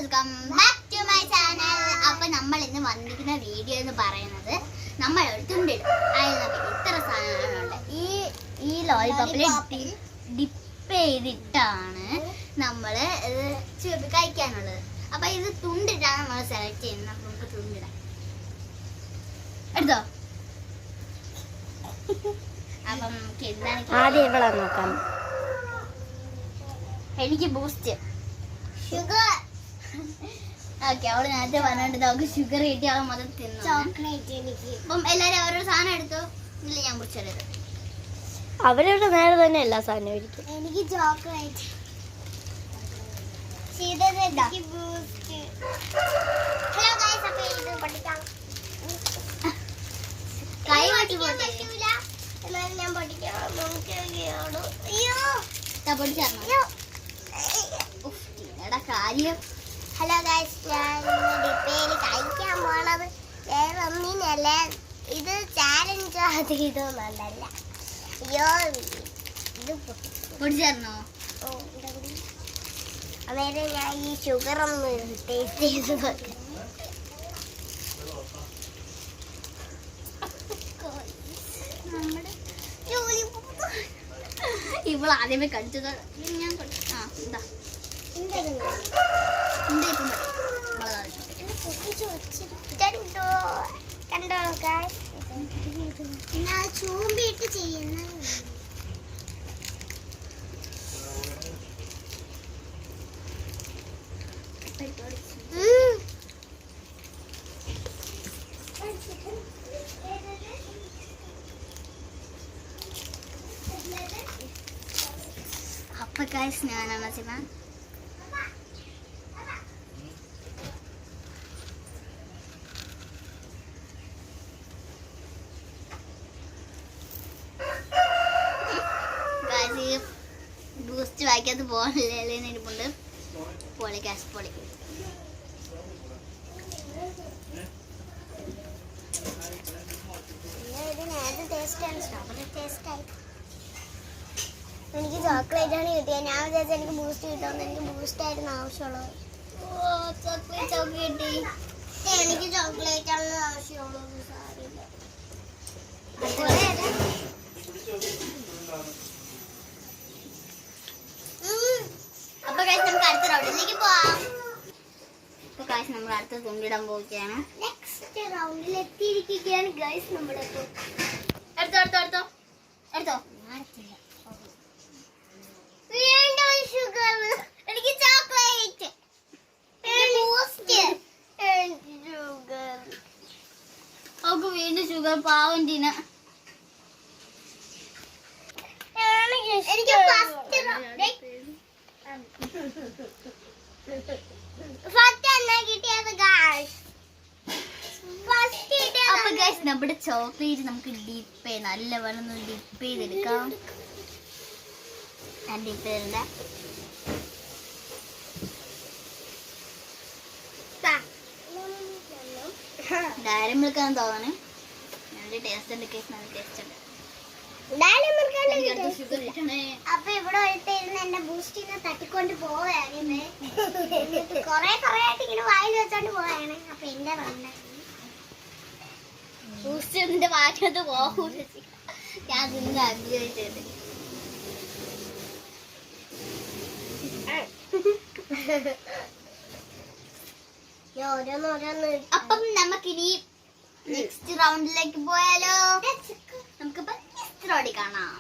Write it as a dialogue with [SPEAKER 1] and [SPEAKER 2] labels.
[SPEAKER 1] Welcome back to my channel. അപ്പൊ നമ്മൾ ഇന്ന് വന്നിരിക്കുന്ന വീഡിയോ എന്ന് പറയുന്നത് നമ്മൾ ഒരു തുണ്ടിടും. അതിന് ഇത്ര സാധനങ്ങളുണ്ട്. ഈ ലോലിപോപ്പിൽ ഡിപ്പ് ചെയ്തിട്ടാണ് നമ്മള് ഇത് കഴിക്കാനുള്ളത്. അപ്പൊ ഇത് തുണ്ടിട്ടാണ് നമ്മൾ സെലക്ട് ചെയ്യുന്നത്. അപ്പൊ നമുക്ക് തുണ്ടിടാം. എടുത്തോ. അപ്പം നമുക്ക് എന്താണ്
[SPEAKER 2] ആദ്യം ഇവിടെ നോക്കാം.
[SPEAKER 1] എനിക്ക് ബൂസ്റ്റ് ഷുഗർ. ഓക്കെ, അവള് നേരത്തെ പറഞ്ഞിട്ട് നമുക്ക് ഷുഗർ കിട്ടി അവൾ മൊത്തം തിന്നു. ചോക്ലേറ്റ് എനിക്ക്. അപ്പം എല്ലാരും ഓരോ സാധനം എടുത്തു. ഇല്ല, ഞാൻ കുറിച്ചെടുത്തു.
[SPEAKER 2] അവരുടെ നേരെ തന്നെ എല്ലാ സാധനവും ഇരിക്കും.
[SPEAKER 1] എനിക്ക് ചോക്ലേറ്റ്, ബൂസ്റ്റ്. ഹലോ ഗൈസ്, അപ്പൊ ഇത് പഠിക്കാം. കൈ മാറ്റി പറ്റൂല, എന്നാലും ഞാൻ പഠിക്കാം. അയ്യോ, പഠിച്ചോ കാര്യം. ഹലോ ഗൈസ്, ഞാൻ ഡിപ്പയിൽ കഴിക്കാൻ പോണത് വേറെ ഒന്നിനല്ല. ഇത് ചാലഞ്ചോ അത് ഇതൊന്നല്ല. അയ്യോ, ഇത് പൊടിച്ചേർന്നോ? അന്നേരം ഞാൻ ഈ ഷുഗർ ഒന്ന് ടേസ്റ്റ് ചെയ്ത് നോക്കാം. ഇവൾ ആദ്യമേ കടിച്ചത് ഞാൻ എന്താ ചൂമ്പിട്ട് ചെയ്യുന്ന അപ്പൊ ഗൈസ് ഞാനാണ് ചെയ്യുന്നത്. ബൂസ്റ്റ് വായിക്കാത്ത പോലല്ലേ ഇരിപ്പുണ്ട്. പൊളി ഗ്യാസ് പൊളി. എനിക്ക് ചോക്ലേറ്റ് ആണ് കിട്ടിയത്. ഞാൻ വിചാരിച്ചു എനിക്ക് ബൂസ്റ്റ് കിട്ടുമെന്ന്. എനിക്ക് ബൂസ്റ്റ് ആയിരുന്നു ആവശ്യമുള്ളത്. ചോക്ലേറ്റ് കിട്ടി. എനിക്ക് ചോക്ലേറ്റ് ആണ് ആവശ്യമുള്ളത്. അപ്പൊ ഗൈസ്, നമുക്ക് അടുത്ത റൗണ്ടിലേക്ക് പോവാം. അപ്പൊ ഗൈസ്, നമ്മൾ അടുത്ത തുണ്ടിടാൻ പോവുകയാണ്. നെക്സ്റ്റ് റൗണ്ടിൽ എത്തിയിരിക്കുകയാണ് ഗൈസ്. നമ്മുടെ എടുത്തോ എടുത്തോ എടുത്തോ എടുത്തോ. ഷുഗർ, എനിക്ക് ചോക്ലേറ്റ്, ഷുഗർ. അവൾക്ക് വീണ്ടും ഷുഗർ. പാവം ടീന. എനിക്ക് അപ്പൊ ഗൈസ്, നമ്മുടെ ചോക്ലേറ്റ് നമുക്ക് ഡിപ്പ് നല്ല വെള്ളം ഡിപ്പ് ചെയ്തെടുക്കാം. ഞാൻ ഡിപ്പ് ചെയ്തിട്ടുണ്ട്. ഡയറി മിൽക്കാന്ന് തോന്നുന്നു. നല്ല ടേസ്റ്റ് ഉണ്ട് കേസ്. നല്ല ടേസ്റ്റ് ഉണ്ട്. അപ്പൊ ഇവിടെ ഇരുന്ന് എന്റെ ബൂസ്റ്റിനെ തട്ടിക്കൊണ്ട് പോവുകയാണ്. കൊറേ ആയിട്ട് ഇങ്ങനെ വായിൽ വെച്ചോണ്ട് പോവാണ്. അപ്പൊ എന്റെ ബൂസ്റ്റ് എന്റെ വാറ്റത്ത് പോകൂല. ഞാൻ നിന്ന് അനുഭവിച്ചത്. അപ്പം നമുക്കിനി നെക്സ്റ്റ് റൗണ്ടിലേക്ക് പോയാലോ? നമുക്കിപ്പോ നെക്സ്റ്റ് റൗണ്ടിൽ കാണാം.